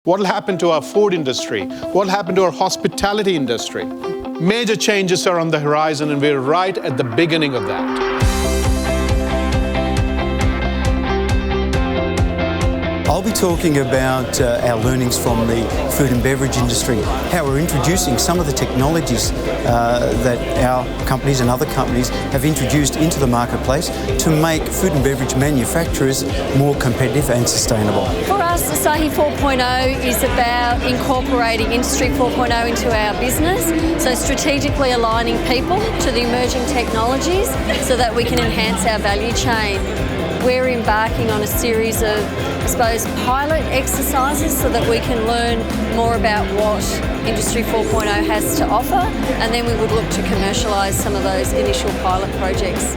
What will happen to our food industry? What will happen to our hospitality industry? Major changes are on the horizon, and we're right at the beginning of that. I'll be talking about our learnings from the food and beverage industry, how we're introducing some of the technologies that our companies and other companies have introduced into the marketplace to make food and beverage manufacturers more competitive and sustainable. For us, Asahi 4.0 is about incorporating Industry 4.0 into our business, so strategically aligning people to the emerging technologies so that we can enhance our value chain. We're embarking on a series of, I suppose, pilot exercises so that we can learn more about what Industry 4.0 has to offer, and then we would look to commercialise some of those initial pilot projects.